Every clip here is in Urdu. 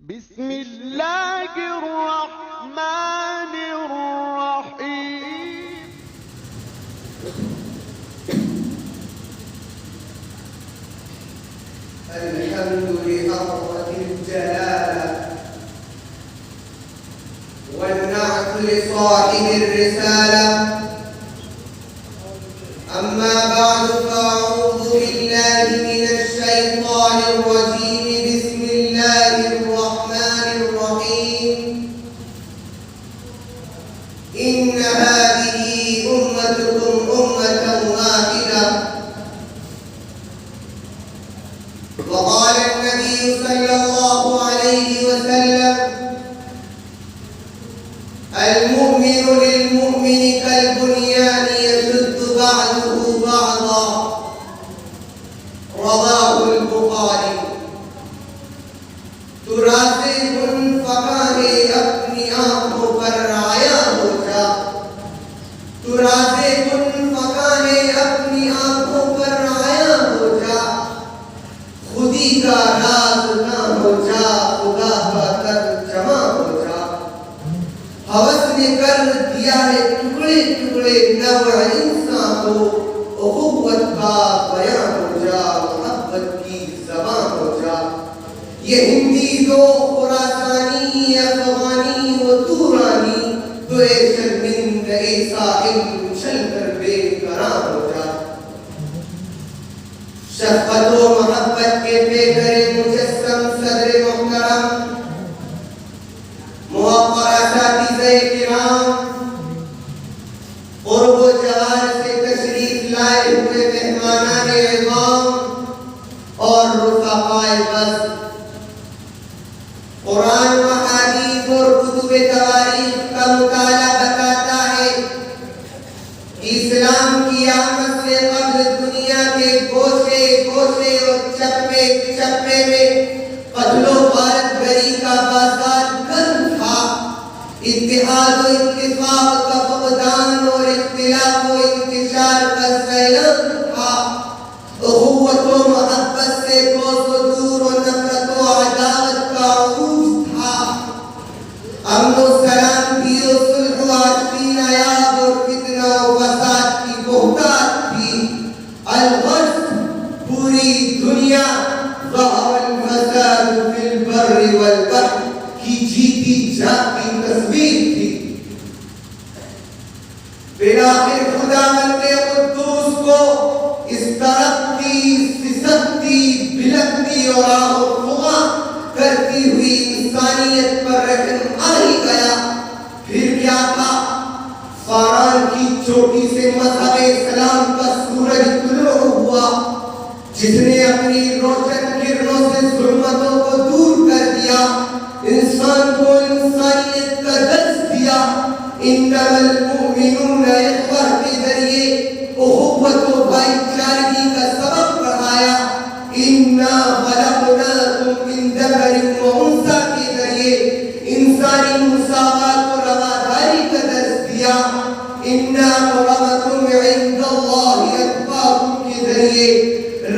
بسم الله الرحمن الرحيم. الحمد لحضرة الجلالة والنعت لصاحب الرسالة. أما بعد فأعوذ بالله من الشيطان الرجيم. بسم الله الرحمن الرحيم. إن هذه أمتكم أمة واحدة. وقال النبي صلى الله عليه وسلم: المؤمن للمؤمن كالبنيان يشد بعضه بعضا. رواه البخاری. تو راستے کن فقانے اپنی آنکھوں پر آیا ہو جا. تو راستے کن فقانے اپنی آنکھوں پر آیا ہو جا. خودی کا راز نہ ہو جا، خدا کا ترجمہ ہو جا. حوث نے کر دیا ہے ٹکڑے ٹکڑے نوع انسان کو. اخوت کا بیان ہو جا، محبت کی زبان ہو جا. یہ ہندی دو خراسانی، افغانی و تورانی، تو اے شرمند اے صاحب چل کر بے قرار ہو جا. شفقت و محبت کے پیکر مجسم صدر محترم، موقر اساتذہ کرام، قرب و جوار سے تشریف لائے ہوئے مہمانان اعظام اور رفقائے بس. قرآن و حدیث اور کتب تواریخ کا مطالعہ بتاتا ہے اسلام کی آمد سے قبل دنیا کے گوشے گوشے اور چپے چپے میں قتل و غارت گری کا بازار گرم تھا. اتحاد و اتفاق کا فقدان اور اختلاف و انتشار کا سیلاب تھا. اخوت و محبت سے کوس و دور و نفرت و عداوت کا عروج تھا. امن و سلامتی و صلح و عاشقی نیاب اور فتنہ و فساد کی بہتات تھی. الغرض پوری دنیا ظہر الفساد فی البر والبحر کی جیتی جاتی تصویر تھی. بلاخر خداوند قدوس کو اس ترقی، سسکتی، بلکتی اور آہ و فغاں کرتی ہوئی انسانیت پر رحم آ ہی گیا. پھر کیا تھا؟ فاران کی چوٹی سے مذہب اسلام کا سورج طلوع ہوا، جس نے اپنی روشن کرنوں سے ظلمتوں کو دور کر دیا، انسان کو انسانیت کا درس دیا. انما المؤمنون اخوہ کے ذریعے اخوت و بھائی چارگی کا سبق پڑھایا. انا خلقناکم من ذکر و انثی کے ذریعے انسانی مساوات و رواداری کا درس دیا. انا اکرمکم عند اللہ اتقاکم کے ذریعے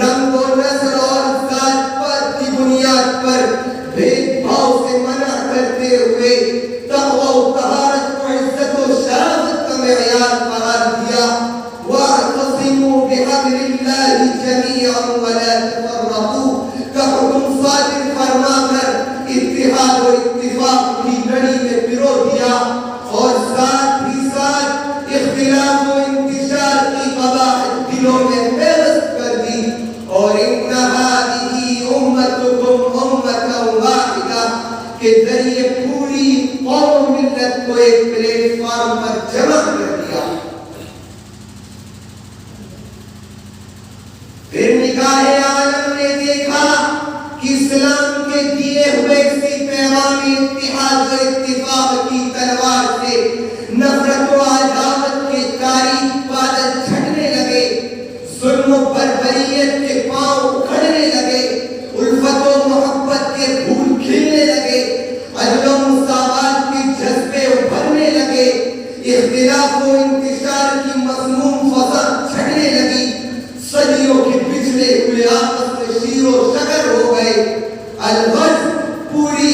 رنگ و نسل اور ذات پر کی بنیاد پر بھید بھاؤ سے منع کرتے ہوئے تقوی و طہارت و عزت و شرافت کا معیار قرار دیا. واعتصموا بحبل اللہ جمیعا ولا تفرقوا کا حکم صادر فرما کر اتحاد و اتفاق کی لڑی میں پرو دیا اور ساتھ ہی ساتھ اختلاف و انتشار کی قباحت دلوں میں پیوست کر دی. اور ان هذه امتکم امة واحدہ کے ذریعے پوری قوم ملت کو ایک پلیٹ فارم پر جمع کر دیا. پھر نگاہ عالم نے دیکھا کہ اسلام کے دیے ہوئے اسی پیغام اتحاد و اتفاق کی تلوار سے نفرت و عداوت کے تاریک بادل چھٹنے لگے. ظلم و بربریت کے پاؤں اکھڑنے لگے. الفت و محبت کے پھول کھلنے لگے. عدل و مساوات کے جذبے ابھرنے لگے. اختلاف و انتشار کی مضمون فضا چھڑنے لگی. صدیوں کے پچھلے ہوئے آپس میں شیر و شکر ہو گئے. الغرض پوری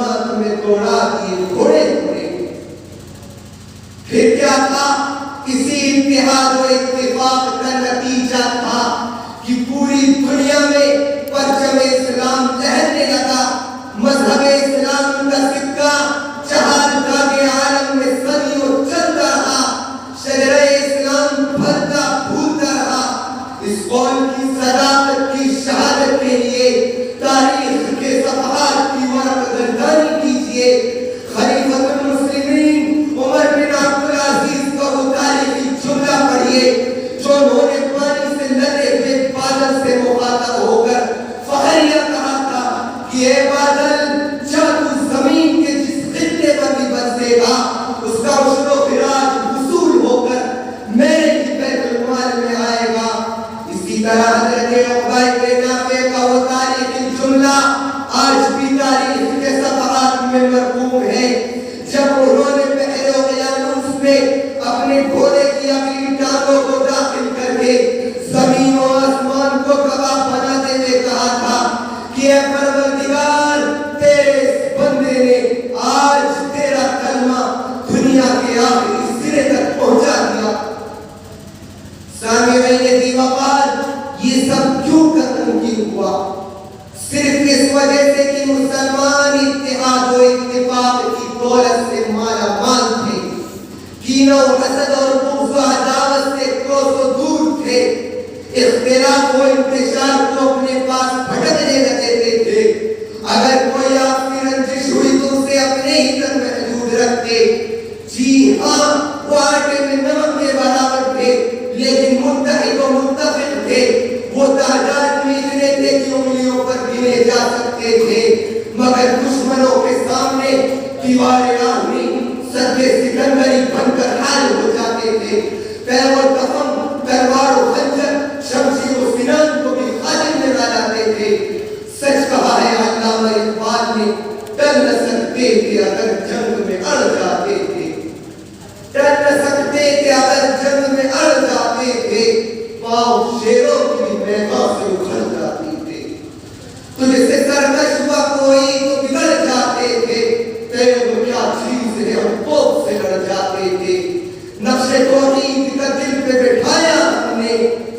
علماء تمہیں توڑا دیے گھوڑے توڑے. پھر کیا تھا؟ اسی اتحاد و اتفاق کا نتیجہ تھا کہ پوری دنیا میں پرچم اسلام لہرنے لگا. مذہب اسلام کا سکہ چہار داغے عالم میں صدیوں چلتا رہا. شجرہ اسلام پھلتا پھولتا رہا. اس قول کی صداقت کی شہادت کے لیے تاریخ کے صفحات کی ورق گردانی کیجیے. خلیفۃ المسلمین عمر بن عبدالعزیز کا وہ تاریخی جملہ پڑھیے جو انہوں نے پانی سے لدے ہوئے بادل سے مخاطب ہو کر فخریہ کہا تھا کہ اے بادل، جب تو زمین کے جس خطے پر بھی برسے گا اس کا عشر و خراج وصول ہو کر میرے ہی بیت المال میں آئے گا. اسی طرح حضرت عقبہ بن نافع کا وہ تاریخی جملہ آج بھی تاریخ کے صفحات میں مرقوم ہے جب انہوں نے بحر اقیانوس میں اپنے گھوڑے کی اگلی ٹانگوں کو داخل کر کے زمین و آسمان کو گواہ بناتے ہوئے کہا تھا کہ اے پروردگار، تیرے اس بندے نے آج تیرا کلمہ دنیا کے آخری سرے تک پہنچا دیا. سامعین دی وقار، یہ سب کیوں کر ممکن ہوا؟ صرف اس وجہ سے کہ مسلمان اتحاد و اتفاق کی دولت سے مالا مال تھے، کینہ و حسد اور بغض و عداوت سے کوس و دور تھے، اختلاف و انتشار کو اپنے پاس بھٹکنے نہ دیتے تھے. اگر کوئی آپ کی رنجش ہوئی تو اسے اپنے ہی تک محدود رکھتے. جی ہاں، وہ آٹے میں نمک کے برابر تھے لیکن متحد و متفق تھے. وہ تعداد میں اتنے تھے کہ انگلیوں پر گنے جا سکتے تھے، مگر دشمنوں کے سامنے دیوار آہنی سد سکندری بن کر حال ہو جاتے تھے. پیر و تفم، تلوار و خنجر، شمشیر و سنان کو بھی خالی میں ڈالاتے تھے. سچ کہا ہے علامہ اقبال نے، ڈر نہ سکتے کہ اگر جنگ میں اڑ جاتے تھے، ڈر نہ سکتے کہ اگر جنگ میں اڑ جاتے تھے، پاؤں شیروں کی میدان سے اچھل جاتی تھے. تجھ سے سرکش ہوا کوئی تو بگڑ جاتے تھے، تیرے کیا چیز ہے ہم توپ سے لڑ جاتے تھے. نقش توحید کا دل پہ بٹھایا ہم نے،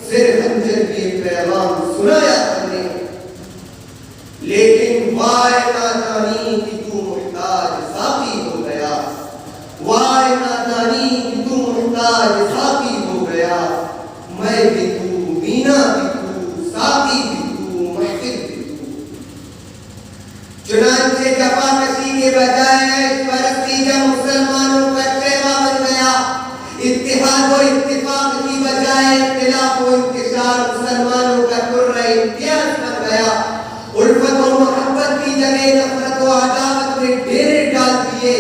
زیر خنجر کی پیغام سنایا ہم نے. لیکن وائے نادانی کہ تو محتاج ساقی ہو گیا، وائے نادانی کہ تو محتاج ساقی ہو گیا. میں بھی تو، مینا بھی تو، ساقی بھی تو، محفل بھی تو. چنانچہ جفا کشی کے بجائے عیش پرستی جب مسلمانوں کا خیمہ بن گیا، اتحاد و اتفاق کی بجائے اختلاف و انتشار مسلمانوں کا قرہ امتیاز بن گیا. الفت و محبت کی جگہ نفرت و عداوت نے ڈیرے ڈال دیے.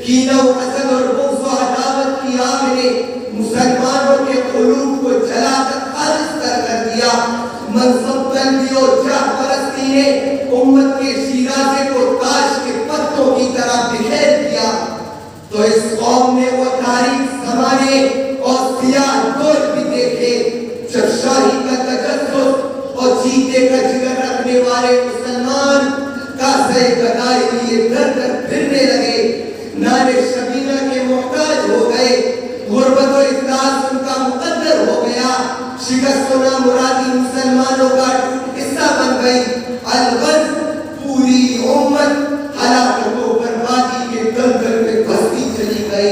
کینہ و حسد اور بغض و عداوت کی آگ نے مسلمانوں کے قلوب کو جلا کر خالص کر دیا. منصب طلبی اور جاہ پرستی نے امت کے شیرازے کو تاش کے پتوں کی طرح بکھیر دیا. تو اس قوم نے وہ تاریخ زمانے اور سیاہ دور بھی دیکھے جب شاہی کا تجسس اور جیتے کا جگر رکھنے والے مسلمان کاسے گدائی لیے در در پھرنے لگے، نالے شبینہ کے محتاج ہو گئے. غربت و افلاس ان کا مقدر ہو گیا. شکست و نامرادی مسلمانوں کا ٹوٹ حصہ بن گئی. الغرض پوری امت ہلاکت و بربادی کے دلدل میں پھنستی چلی گئی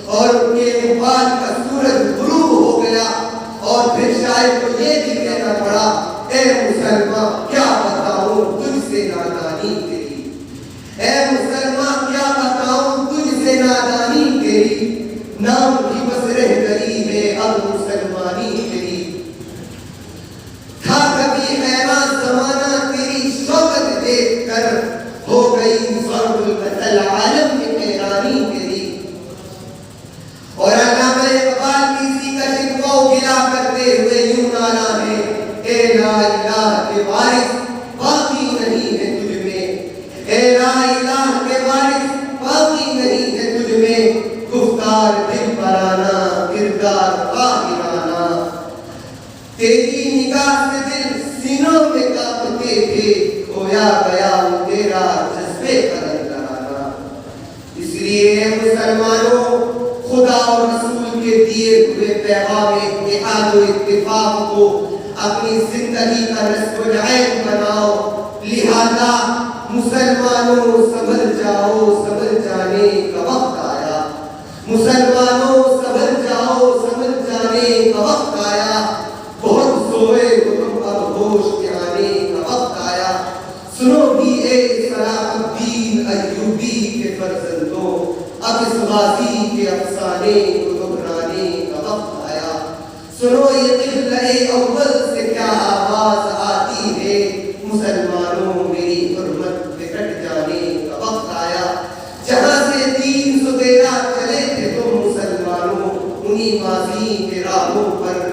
اور ان کے نفاذ کا سورج غروب ہو گیا. اور پھر شاید کو یہ بھی کہنا پڑا، اے مسلمان کیا بتاؤں تجھ سے نادانی تیری، اے مسلمان کیا بتاؤں تجھ سے نادانی تیری. نام کی بس رہ گئی ہے اب مسلمانی تیری. تھا کبھی حیران زمانہ تیری شوکت دیکھ کر، ہو گئی ضرب القتل عالم میں حیرانی تیری. اور علامہ اقبال کی اسی کا شکوہ و گلہ کرتے ہوئے یوں نعرہ ہے، اے لا الہ کے وارث باقی نہیں ہے تجھ میں، اے لا الہ کے وارث باقی نہیں ہے تجھ میں. گفتار دل پرانا، کردار قاہرانہ، تیری نگاہ سے دل سینوں میں کانپتے تھے. کھویا گیا وہ تیرا جذبے کا نظارہ. مسلمانوں خدا اور رسول کے دیے ہوئے پیغام اتحاد و اتفاق کو اپنی زندگی کا نصب العین بناؤ. لہذا مسلمانوں سنبھل جاؤ، سنبھل جانے کا وقت آیا. مسلمانوں سنبھل جاؤ، سنبھل جانے کا وقت آیا. بہت سوئے تو تم اب ہوش کے آنے کا وقت آیا. سنو بھی اے صلاح الدین ایوبی کے فرزندوں، اب اس غازی کے افسانے کو دہرانے کا وقت آیا. سنو یہ قبلہ اول سے کیا آواز آتی ہے، مسلمانوں میری حرمت پہ کٹ جانے کا وقت آیا. جہاں سے 313 چلے تھے تم مسلمانوں، انہی ماضی کے راہوں پر